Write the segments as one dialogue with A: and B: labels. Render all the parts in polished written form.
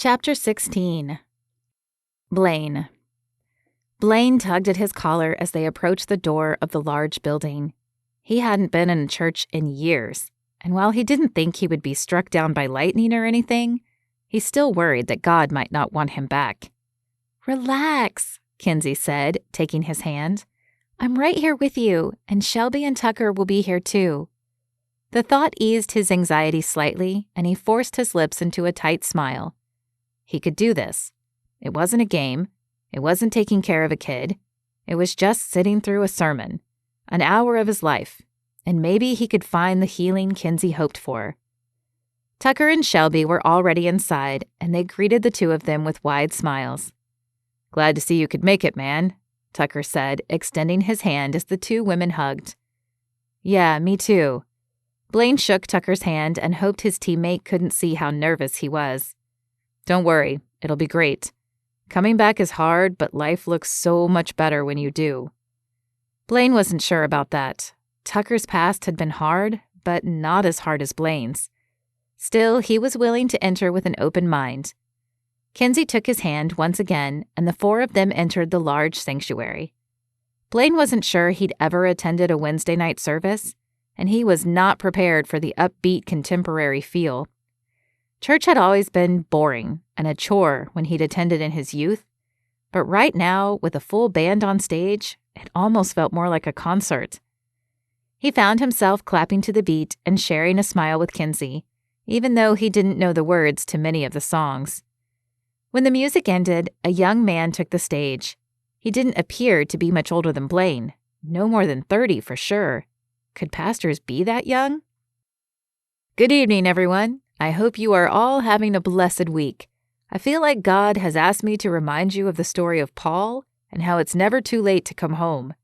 A: Chapter 16. Blaine. Blaine tugged at his collar as they approached the door of the large building. He hadn't been in a church in years, and while he didn't think he would be struck down by lightning or anything, he still worried that God might not want him back. "Relax," Kenzi said, taking his hand. "I'm right here with you, and Shelby and Tucker will be here too." The thought eased his anxiety slightly, and he forced his lips into a tight smile. He could do this. It wasn't a game. It wasn't taking care of a kid. It was just sitting through a sermon, an hour of his life, and maybe he could find the healing Kenzi hoped for. Tucker and Shelby were already inside, and they greeted the two of them with wide smiles. "Glad to see you could make it, man," Tucker said, extending his hand as the two women hugged. "Yeah, me too." Blaine shook Tucker's hand and hoped his teammate couldn't see how nervous he was. "Don't worry, it'll be great. Coming back is hard, but life looks so much better when you do." Blaine wasn't sure about that. Tucker's past had been hard, but not as hard as Blaine's. Still, he was willing to enter with an open mind. Kenzi took his hand once again, and the four of them entered the large sanctuary. Blaine wasn't sure he'd ever attended a Wednesday night service, and he was not prepared for the upbeat contemporary feel. Church had always been boring and a chore when he'd attended in his youth, but right now, with a full band on stage, it almost felt more like a concert. He found himself clapping to the beat and sharing a smile with Kenzi, even though he didn't know the words to many of the songs. When the music ended, a young man took the stage. He didn't appear to be much older than Blaine, no more than 30 for sure. Could pastors be that young? "Good evening, everyone. I hope you are all having a blessed week. I feel like God has asked me to remind you of the story of Paul and how it's never too late to come home."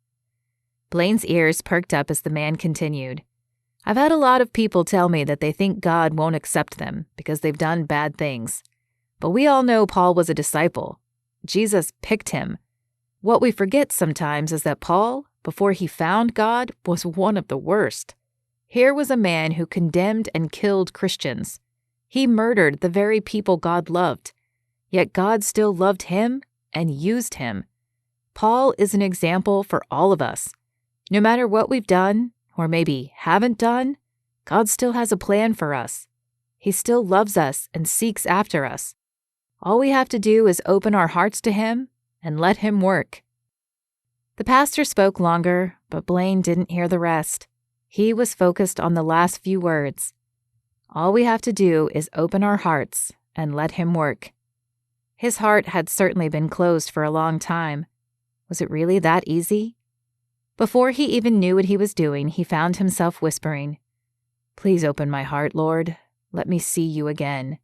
A: Blaine's ears perked up as the man continued. "I've had a lot of people tell me that they think God won't accept them because they've done bad things. But we all know Paul was a disciple. Jesus picked him. What we forget sometimes is that Paul, before he found God, was one of the worst. Here was a man who condemned and killed Christians. He murdered the very people God loved. Yet God still loved him and used him. Paul is an example for all of us. No matter what we've done, or maybe haven't done, God still has a plan for us. He still loves us and seeks after us. All we have to do is open our hearts to him and let him work." The pastor spoke longer, but Blaine didn't hear the rest. He was focused on the last few words. All we have to do is open our hearts and let him work. His heart had certainly been closed for a long time. Was it really that easy? Before he even knew what he was doing, he found himself whispering, "Please open my heart, Lord. Let me see you again."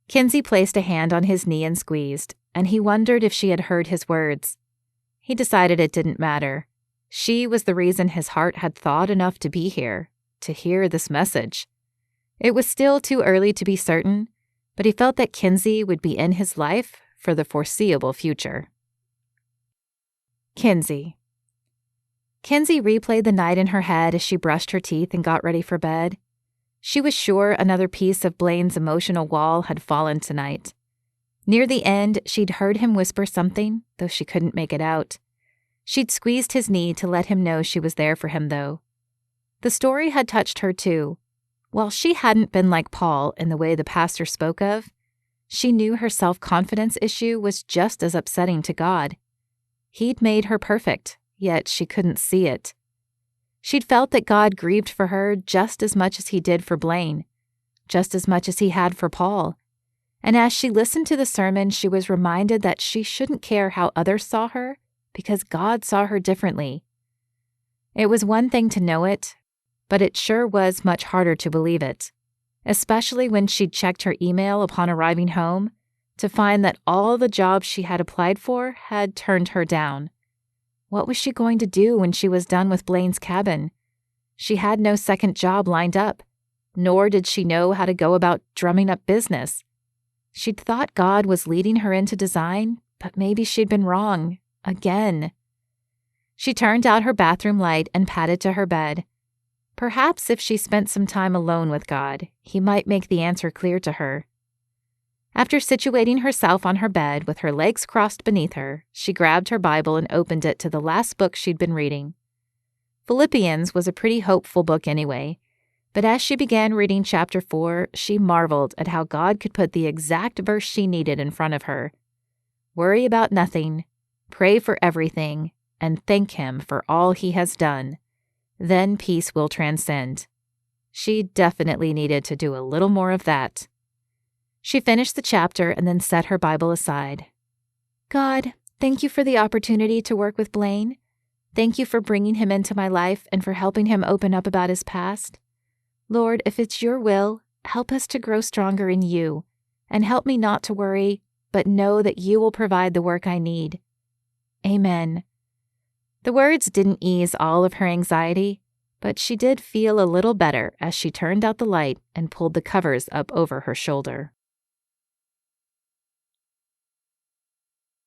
A: Kenzi placed a hand on his knee and squeezed, and he wondered if she had heard his words. He decided it didn't matter. She was the reason his heart had thawed enough to be here, to hear this message. It was still too early to be certain, but he felt that Kenzi would be in his life for the foreseeable future. Kenzi. Kenzi replayed the night in her head as she brushed her teeth and got ready for bed. She was sure another piece of Blaine's emotional wall had fallen tonight. Near the end, she'd heard him whisper something, though she couldn't make it out. She'd squeezed his knee to let him know she was there for him, though. The story had touched her, too. While she hadn't been like Paul in the way the pastor spoke of, she knew her self-confidence issue was just as upsetting to God. He'd made her perfect, yet she couldn't see it. She'd felt that God grieved for her just as much as he did for Blaine, just as much as he had for Paul. And as she listened to the sermon, she was reminded that she shouldn't care how others saw her, because God saw her differently. It was one thing to know it, but it sure was much harder to believe it, especially when she'd checked her email upon arriving home to find that all the jobs she had applied for had turned her down. What was she going to do when she was done with Blaine's cabin? She had no second job lined up, nor did she know how to go about drumming up business. She'd thought God was leading her into design, but maybe she'd been wrong, again. She turned out her bathroom light and padded to her bed. Perhaps if she spent some time alone with God, he might make the answer clear to her. After situating herself on her bed with her legs crossed beneath her, she grabbed her Bible and opened it to the last book she'd been reading. Philippians was a pretty hopeful book anyway, but as she began reading chapter 4, she marveled at how God could put the exact verse she needed in front of her. Worry about nothing, pray for everything, and thank Him for all He has done. Then peace will transcend. She definitely needed to do a little more of that. She finished the chapter and then set her Bible aside. God, thank you for the opportunity to work with Blaine. Thank you for bringing him into my life and for helping him open up about his past. Lord, if it's your will, help us to grow stronger in you, and help me not to worry, but know that you will provide the work I need. Amen. The words didn't ease all of her anxiety, but she did feel a little better as she turned out the light and pulled the covers up over her shoulder.